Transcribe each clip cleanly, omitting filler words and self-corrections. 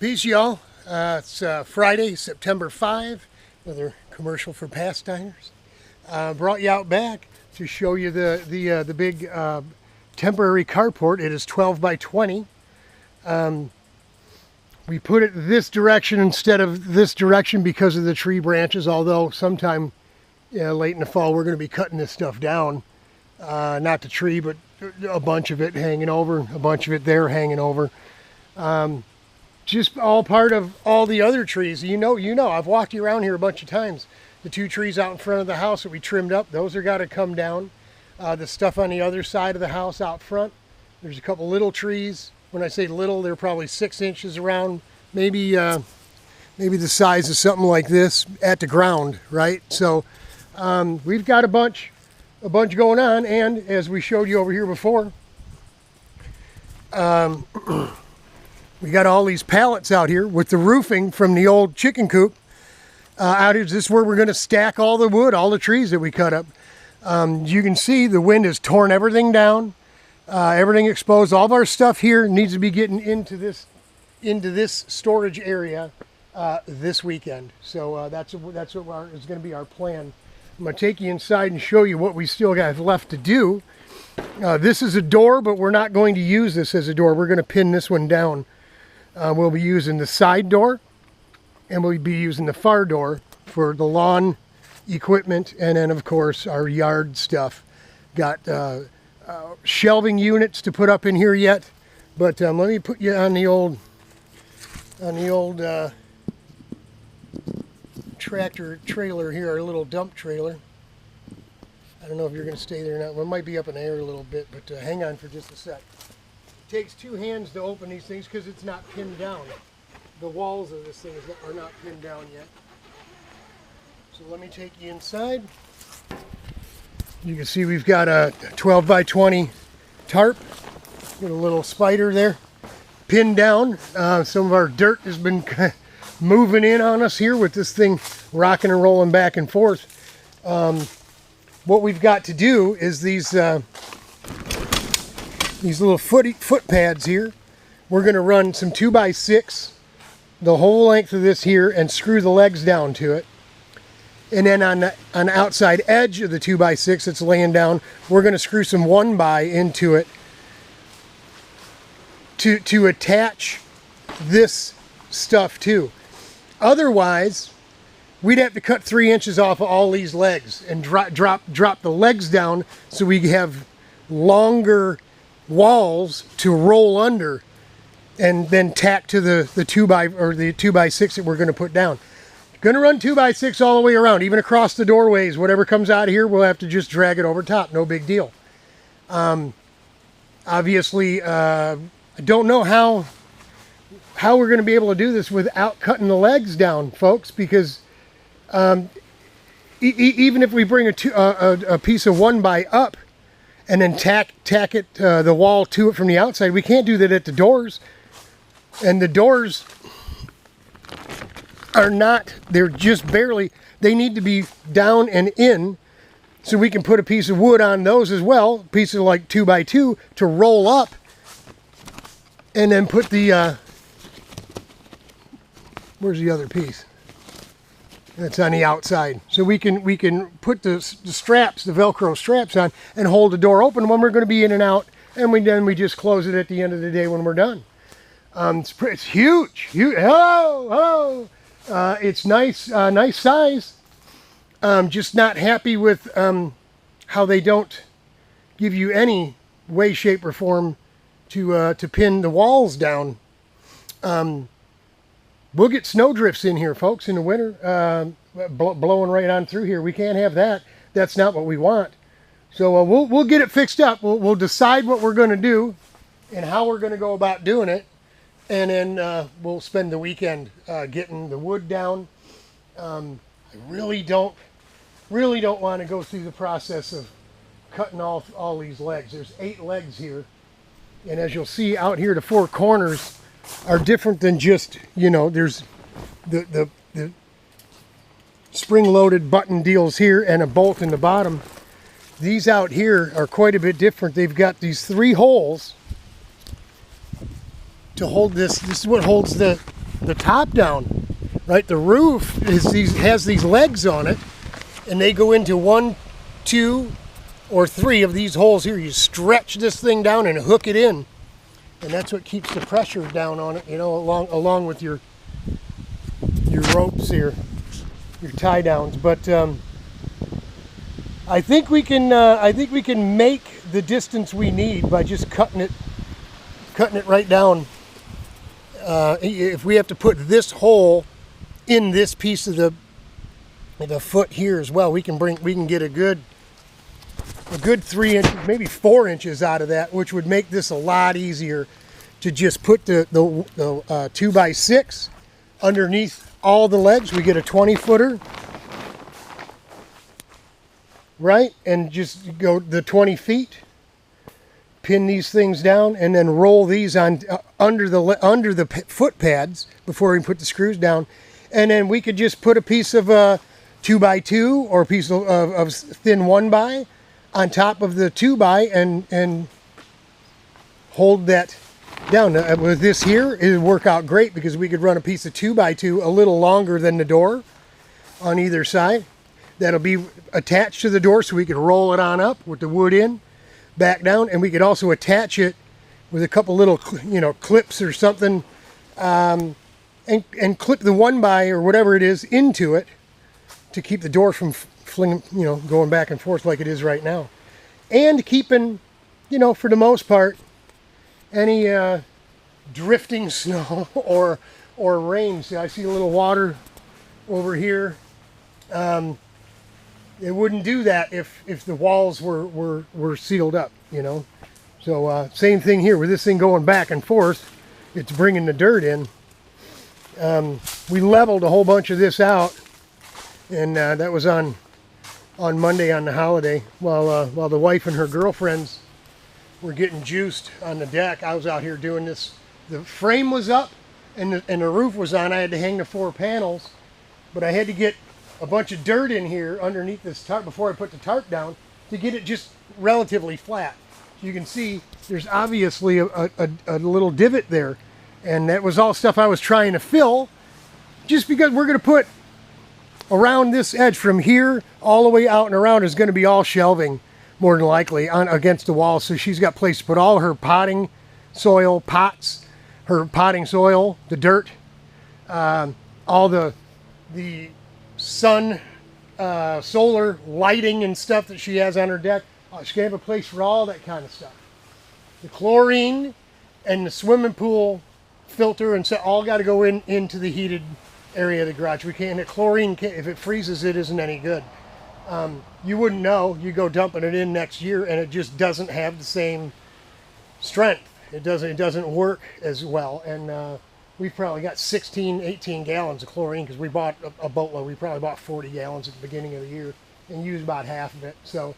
Peace, y'all. It's Friday, September 5, another commercial for pastimers. Brought you out back to show you the big temporary carport. It is 12 by 20. We put it this direction instead of this direction because of the tree branches, although sometime late in the fall we're going to be cutting this stuff down. Not the tree, but a bunch of it hanging over, a bunch of it there hanging over. Just all part of all the other trees. You know, I've walked you around here a bunch of times. The two trees out in front of the house that we trimmed up, those are got to come down. The stuff on the other side of the house out front, there's a couple little trees. When I say little, they're probably 6 inches around, maybe the size of something like this at the ground, right? So we've got a bunch going on, and as we showed you over here before, we got all these pallets out here with the roofing from the old chicken coop. Out here, this is where we're going to stack all the wood, all the trees that we cut up. You can see the wind has torn everything down, everything exposed. All of our stuff here needs to be getting into this storage area this weekend. So that's what is going to be our plan. I'm going to take you inside and show you what we still got left to do. This is a door, but we're not going to use this as a door. We're going to pin this one down. We'll be using the side door, and we'll be using the far door for the lawn equipment, and then of course our yard stuff. Got shelving units to put up in here yet, but let me put you on the old tractor trailer here, our little dump trailer. I don't know if you're going to stay there or not. We might be up in the air a little bit, but hang on for just a sec. It takes two hands to open these things because it's not pinned down. The walls of this thing are not pinned down yet. So let me take you inside. You can see we've got a 12 by 20 tarp with a little spider there pinned down. Some of our dirt has been moving in on us here with this thing rocking and rolling back and forth. What we've got to do is these little foot pads here. We're going to run some 2x6 the whole length of this here and screw the legs down to it. And then on the outside edge of the 2x6 that's laying down, we're going to screw some 1x into it to attach this stuff to. Otherwise, we'd have to cut 3 inches off of all these legs and drop the legs down so we have longer walls to roll under and then tack to the 2x6 that we're going to put down. Going to run 2x6 all the way around, even across the doorways. Whatever comes out of here, we'll have to just drag it over top. No big deal. Obviously, I don't know how we're going to be able to do this without cutting the legs down, folks, because even if we bring a piece of 1x up and then tack it the wall to it from the outside, we can't do that at the doors. And the doors are not, they're just barely, they need to be down and in so we can put a piece of wood on those as well, a piece of like 2x2 to roll up, and then put the, where's the other piece? That's on the outside. So we can put the straps, the Velcro straps on, and hold the door open when we're going to be in and out, and then we just close it at the end of the day when we're done. It's huge. Hello. It's nice size. Just not happy with how they don't give you any way, shape, or form to pin the walls down. We'll get snow drifts in here, folks, in the winter, blowing right on through here. We can't have that. That's not what we want. So we'll get it fixed up. We'll decide what we're going to do and how we're going to go about doing it. And then we'll spend the weekend getting the wood down. I really don't want to go through the process of cutting off all these legs. There's 8 legs here. And as you'll see out here, the 4 corners are different than just, there's the spring-loaded button deals here and a bolt in the bottom. These out here are quite a bit different. They've got these 3 holes to hold this. This is what holds the the top down, right? The roof has these legs on it, and they go into 1, 2, or 3 of these holes here. You stretch this thing down and hook it in, and that's what keeps the pressure down on it, you know, along with your ropes here, your tie downs. But I think we can make the distance we need by just cutting it right down. If we have to put this hole in this piece of the foot here as well, we can get a good 3 inches, maybe 4 inches out of that, which would make this a lot easier to just put the 2x6 underneath all the legs. We get a 20-footer, right, and just go the 20 feet, pin these things down, and then roll these on under the foot pads before we put the screws down. And then we could just put a piece of 2x2 or a piece of thin 1x on top of the 2x and hold that down. With this here, it would work out great because we could run a piece of 2x2 a little longer than the door on either side. That'll be attached to the door, so we could roll it on up with the wood in, back down, and we could also attach it with a couple little, you know, clips or something, and clip the 1x or whatever it is into it to keep the door from flinging, you know, going back and forth like it is right now, and keeping, you know, for the most part, any drifting snow or rain. See, I see a little water over here. It wouldn't do that if the walls were sealed up, you know. So same thing here with this thing going back and forth. It's bringing the dirt in. We leveled a whole bunch of this out, and that was on Monday on the holiday while the wife and her girlfriends were getting juiced on the deck. I was out here doing this. The frame was up and the roof was on. I had to hang the 4 panels, but I had to get a bunch of dirt in here underneath this tarp before I put the tarp down to get it just relatively flat. You can see there's obviously a little divot there, and that was all stuff I was trying to fill, just because we're going to put around this edge from here all the way out and around is going to be all shelving, more than likely, against the wall. So she's got place to put all her potting soil, pots, her potting soil, the dirt, all the sun, solar lighting and stuff that she has on her deck. She's going to have a place for all that kind of stuff. The chlorine and the swimming pool filter and so all got to go into the heated area of the garage. We can't, the chlorine, if it freezes, it isn't any good. You wouldn't know. You go dumping it in next year and it just doesn't have the same strength. It doesn't work as well. And we've probably got 16, 18 gallons of chlorine because we bought a boatload. We probably bought 40 gallons at the beginning of the year and used about half of it. So,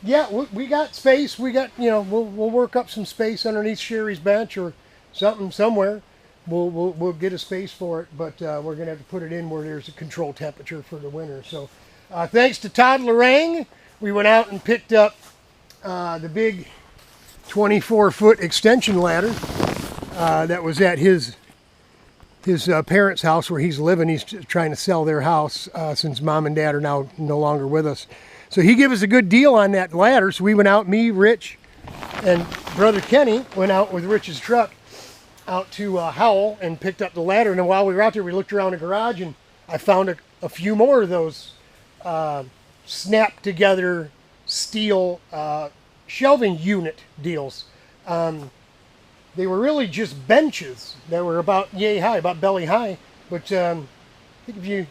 yeah, we got space. We got, you know, we'll work up some space underneath Sherry's bench or something somewhere. We'll get a space for it, but we're going to have to put it in where there's a controlled temperature for the winter. So thanks to Todd Lorang, we went out and picked up the big 24-foot extension ladder that was at his parents' house where he's living. He's trying to sell their house since Mom and Dad are now no longer with us. So he gave us a good deal on that ladder. So we went out, me, Rich, and brother Kenny went out with Rich's truck out to Howell and picked up the ladder. And then while we were out there, we looked around the garage and I found a few more of those snapped together steel shelving unit deals. They were really just benches that were about yay high, about belly high. But I think if you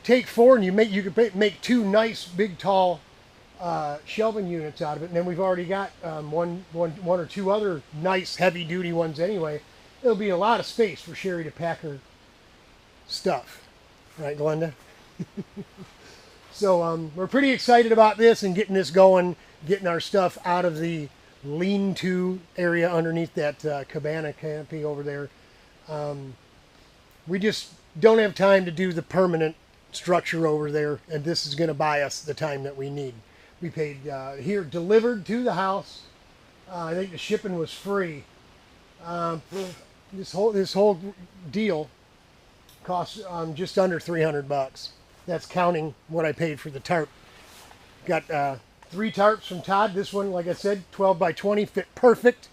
take 4 and you could make 2 nice big tall shelving units out of it. And then we've already got one or 2 other nice heavy duty ones anyway. There'll be a lot of space for Sherry to pack her stuff, right, Glenda? So we're pretty excited about this and getting this going, getting our stuff out of the lean-to area underneath that Cabana canopy over there. We just don't have time to do the permanent structure over there, and this is going to buy us the time that we need. We paid here, delivered to the house. I think the shipping was free. this whole deal costs just under 300 bucks. That's counting what I paid for the tarp. Got 3 tarps from Todd. This one, like I said, 12 by 20, fit perfect.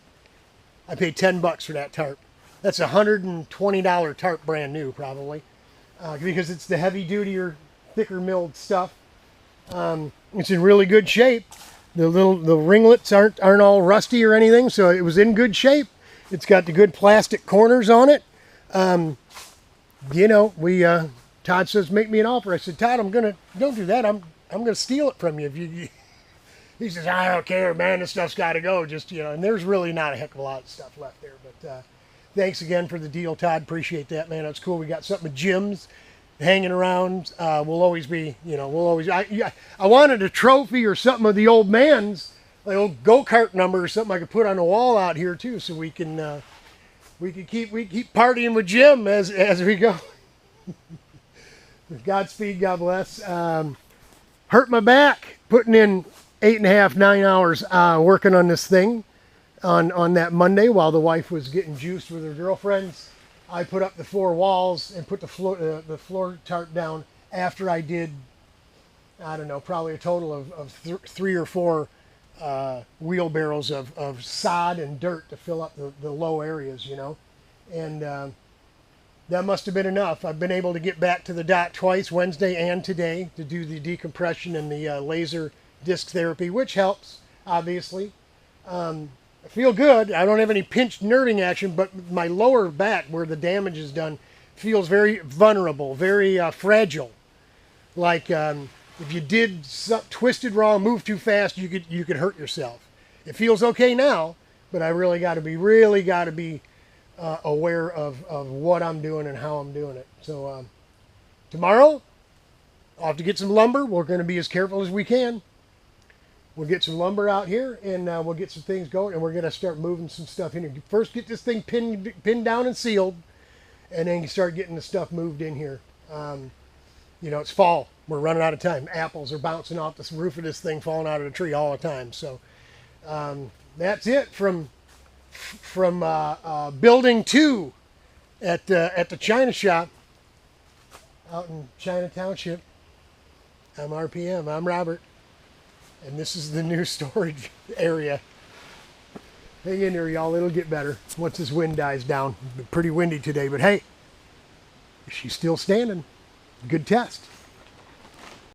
I paid 10 bucks for that tarp. That's a $120 tarp, brand new probably, because it's the heavy duty, thicker milled stuff. It's in really good shape. The ringlets aren't all rusty or anything, so it was in good shape. It's got the good plastic corners on it. You know, Todd says, make me an offer. I said, Todd, don't do that. I'm gonna steal it from you. He says, I don't care, man. This stuff's got to go. Just, you know, and there's really not a heck of a lot of stuff left there. But thanks again for the deal, Todd. Appreciate that, man. That's cool. We got something with Jim's hanging around. We'll always be, you know, I wanted a trophy or something of the old man's, like old go-kart number or something I could put on the wall out here too, so we can keep partying with Jim as we go. Godspeed, God bless. Hurt my back putting in 8.5, 9 hours working on this thing on that Monday while the wife was getting juiced with her girlfriends. I put up the 4 walls and put the floor tarp down after I did, I don't know, probably a total of 3 or 4 wheelbarrows of sod and dirt to fill up the low areas, you know. And that must have been enough. I've been able to get back to the dot twice, Wednesday and today, to do the decompression and the laser disc therapy, which helps, obviously. I feel good. I don't have any pinched nerving action, but my lower back, where the damage is done, feels very vulnerable, very fragile. Like if you did something twisted wrong, move too fast, you could hurt yourself. It feels okay now, but I really got to be aware of what I'm doing and how I'm doing it. So tomorrow, I'll have to get some lumber. We're going to be as careful as we can. We'll get some lumber out here, and we'll get some things going, and we're going to start moving some stuff in here. First, get this thing pinned down and sealed, and then start getting the stuff moved in here. You know, it's fall. We're running out of time. Apples are bouncing off the roof of this thing, falling out of the tree all the time. So that's it from building 2 at the China shop out in China Township. I'm RPM. I'm Robert. And this is the new storage area. Hang in there, y'all. It'll get better once this wind dies down. It's been pretty windy today, but hey, she's still standing. Good test.